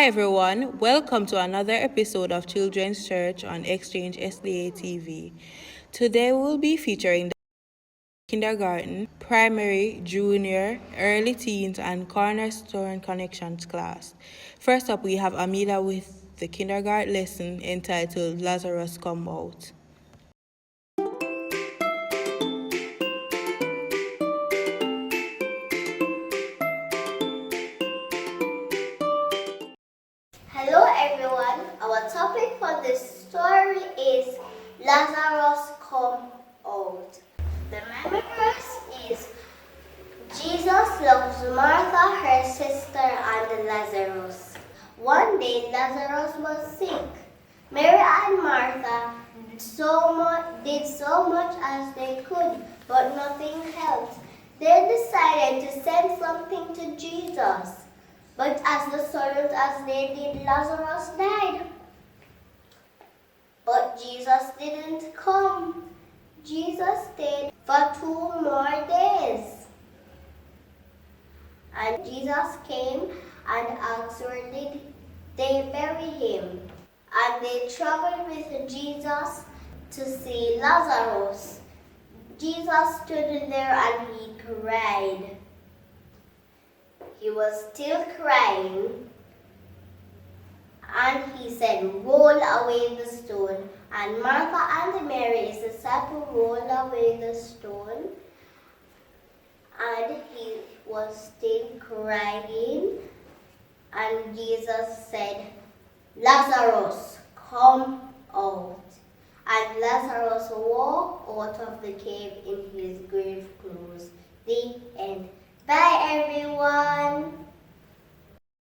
Hi everyone, welcome to another episode of Children's Church on Exchange SDA TV. Today we'll be featuring the kindergarten, primary, junior, early teens, and Cornerstone Connections class. First up, we have Amila with the kindergarten lesson entitled Lazarus Come Out. Hello everyone, our topic for this story is Lazarus Come Out. The memory verse is Jesus loves Martha, her sister, and Lazarus. One day Lazarus was sick. Mary and Martha did so much as they could, but nothing helped. They decided to send something to Jesus. But as soon as they did, Lazarus died. But Jesus didn't come. Jesus stayed for 2 more days. And Jesus came and asked where did they bury him. And they traveled with Jesus to see Lazarus. Jesus stood there and he cried. He was still crying, and he said, roll away the stone. And Martha and Mary said to roll away the stone, and he was still crying, and Jesus said, Lazarus, come out. And Lazarus walked out of the cave in his grave clothes. The end. Bye, everyone.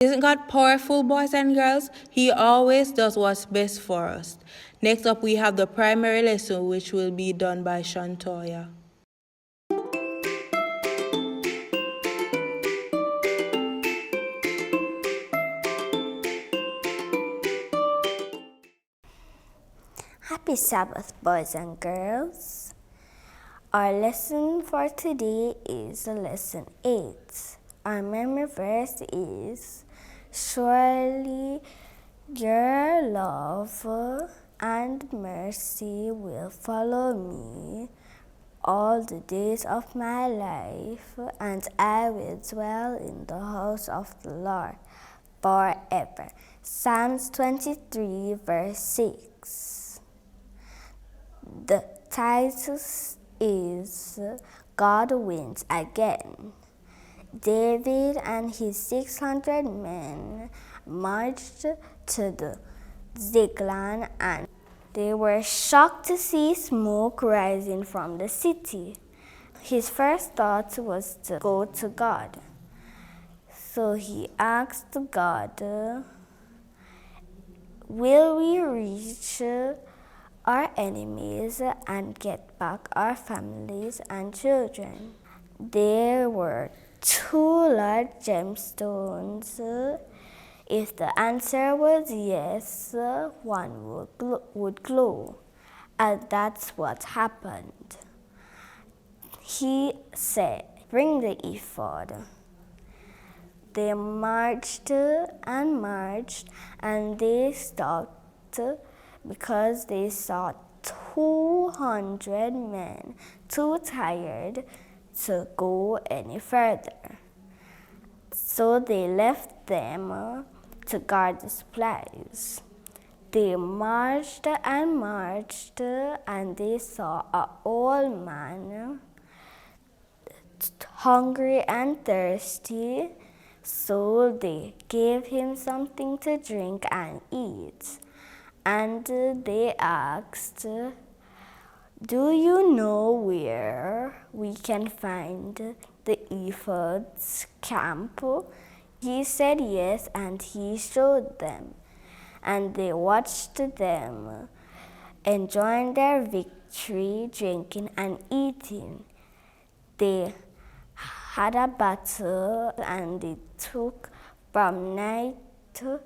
Isn't God powerful, boys and girls? He always does what's best for us. Next up, we have the primary lesson, which will be done by Shantoya. Happy Sabbath, boys and girls. Our lesson for today is lesson 8. Our memory verse is, surely your love and mercy will follow me all the days of my life, and I will dwell in the house of the Lord forever. Psalms 23 verse 6. The title is God Wins Again. David and his 600 men marched to the Ziklag, and they were shocked to see smoke rising from the city. His first thought was to go to God. So he asked God, will we reach our enemies and get back our families and children? There were 2 large gemstones. If the answer was yes, one would glow. And that's what happened. He said, bring the ephod. They marched and marched, and they stopped because they saw 200 men too tired to go any further. So they left them to guard the supplies. They marched and marched, and they saw an old man hungry and thirsty. So they gave him something to drink and eat. And they asked, do you know where we can find the ephod's camp? He said yes, and he showed them. And they watched them, enjoying their victory, drinking and eating. They had a battle, and they took from night to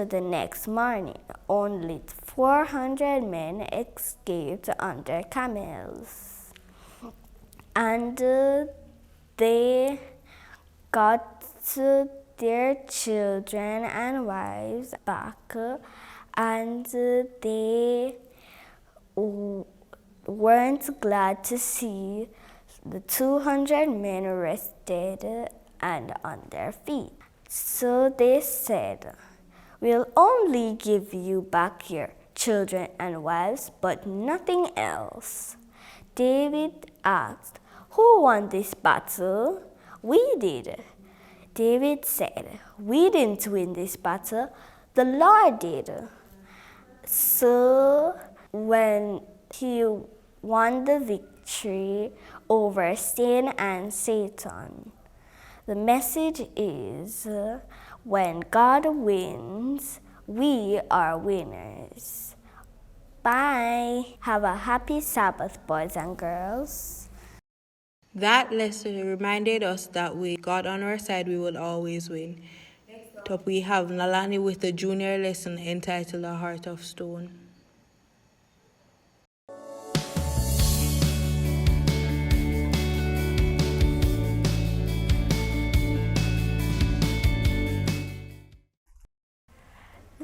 the next morning. Only 400 men escaped on their camels. And they got their children and wives back, and they weren't glad to see the 200 men rested and on their feet. So they said, "We'll only give you back your children and wives, but nothing else." David asked, "Who won this battle?" "We did." David said, "We didn't win this battle, the Lord did." So when he won the victory over sin and Satan, the message is, when God wins, we are winners. Bye. Have a happy Sabbath, boys and girls. That lesson reminded us that with God on our side, we will always win. Top we have Nalani with the junior lesson entitled A Heart of Stone.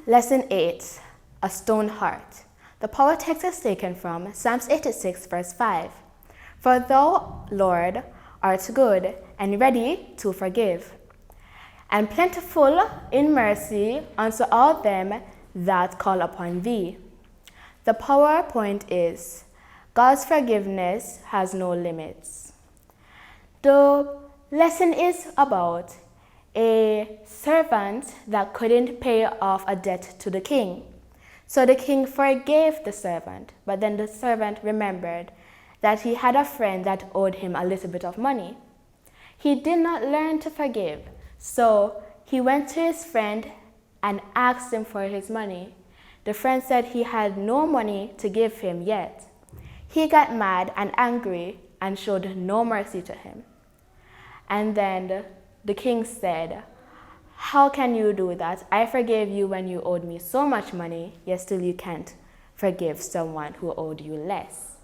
Lesson 8, A Stone Heart. The power text is taken from Psalms 86, verse 5. "For thou, Lord, art good and ready to forgive, and plentiful in mercy unto all them that call upon thee." The PowerPoint is, God's forgiveness has no limits. The lesson is about a servant that couldn't pay off a debt to the king. So the king forgave the servant, but then the servant remembered that he had a friend that owed him a little bit of money. He did not learn to forgive, so he went to his friend and asked him for his money. The friend said he had no money to give him yet. He got mad and angry and showed no mercy to him. And then the king said, "How can you do that? I forgave you when you owed me so much money, yet still you can't forgive someone who owed you less."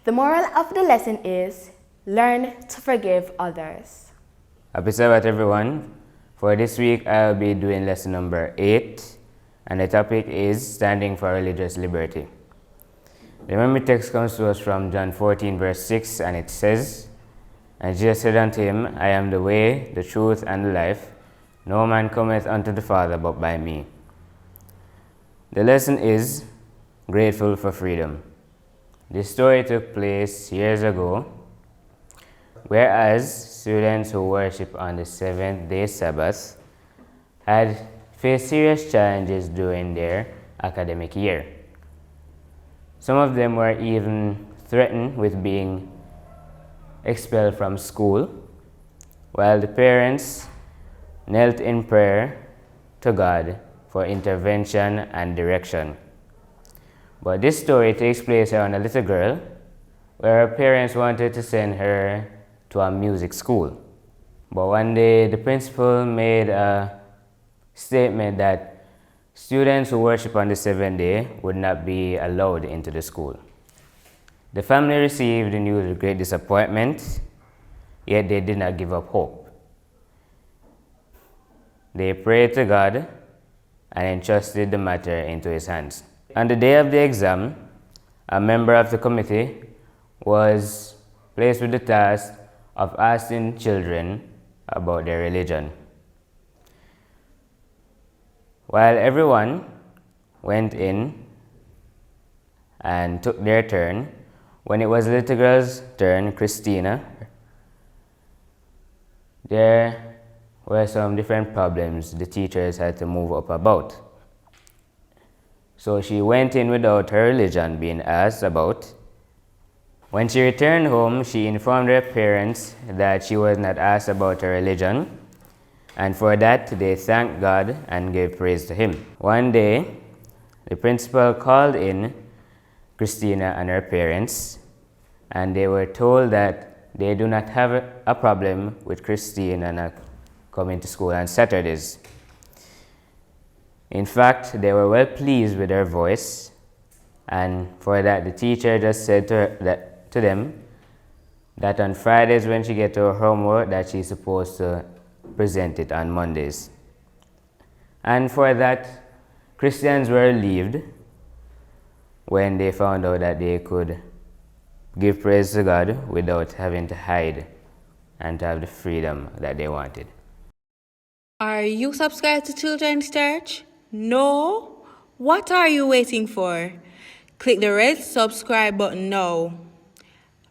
The moral of the lesson is, learn to forgive others. Happy Sabbath, everyone. For this week, I'll be doing lesson number 8, and the topic is standing for religious liberty. The memory text comes to us from John 14, verse 6, and it says, "And Jesus said unto him, I am the way, the truth, and the life. No man cometh unto the Father but by me." The lesson is grateful for freedom. This story took place years ago, whereas students who worship on the seventh-day Sabbath had faced serious challenges during their academic year. Some of them were even threatened with being expelled from school, while the parents knelt in prayer to God for intervention and direction. But this story takes place around a little girl where her parents wanted to send her to a music school. But one day the principal made a statement that students who worship on the seventh day would not be allowed into the school. The family received the news with great disappointment, yet they did not give up hope. They prayed to God and entrusted the matter into His hands. On the day of the exam, a member of the committee was placed with the task of asking children about their religion. While everyone went in and took their turn, when it was the little girl's turn, Christina, there were some different problems the teachers had to move up about. So she went in without her religion being asked about. When she returned home, she informed her parents that she was not asked about her religion, and for that they thanked God and gave praise to Him. One day, the principal called in Christina and her parents, and they were told that they do not have a problem with Christina not coming to school on Saturdays. In fact, they were well pleased with her voice, and for that the teacher just said to them that on Fridays when she gets her homework that she's supposed to present it on Mondays. And for that, Christians were relieved when they found out that they could give praise to God without having to hide and to have the freedom that they wanted. Are you subscribed to Children's Church? No? What are you waiting for? Click the red subscribe button now.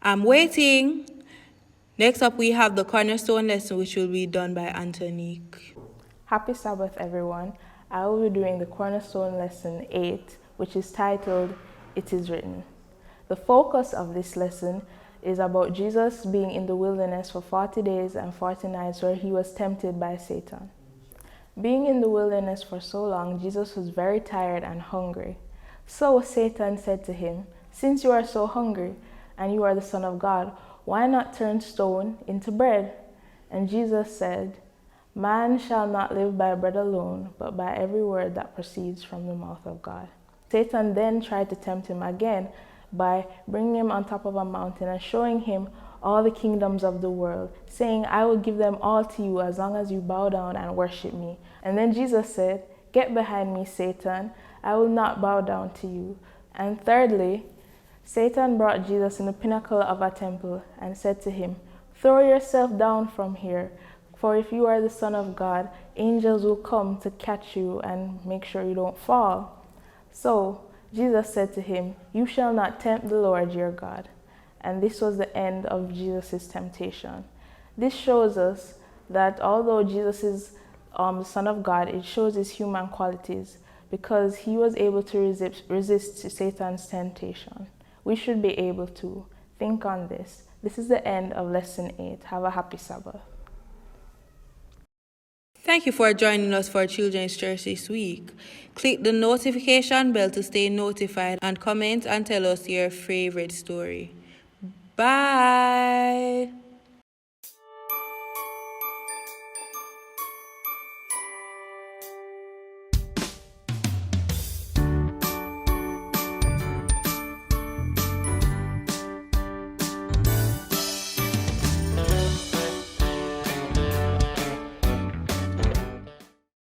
I'm waiting. Next up, we have the Cornerstone lesson, which will be done by Antonique. Happy Sabbath, everyone. I will be doing the Cornerstone lesson 8, which is titled, It is Written. The focus of this lesson is about Jesus being in the wilderness for 40 days and 40 nights where he was tempted by Satan. Being in the wilderness for so long, Jesus was very tired and hungry. So Satan said to him, "Since you are so hungry and you are the Son of God, why not turn stone into bread?" And Jesus said, "Man shall not live by bread alone, but by every word that proceeds from the mouth of God." Satan then tried to tempt him again by bringing him on top of a mountain and showing him all the kingdoms of the world, saying, "I will give them all to you as long as you bow down and worship me." And then Jesus said, "Get behind me, Satan. I will not bow down to you." And thirdly, Satan brought Jesus in the pinnacle of a temple and said to him, "Throw yourself down from here, for if you are the Son of God, angels will come to catch you and make sure you don't fall." So Jesus said to him, "You shall not tempt the Lord your God." And this was the end of Jesus' temptation. This shows us that although Jesus is the Son of God, it shows his human qualities because he was able to resist Satan's temptation. We should be able to. Think on this. This is the end of lesson 8. Have a happy Sabbath. Thank you for joining us for Children's Church this week. Click the notification bell to stay notified and comment and tell us your favorite story. Bye!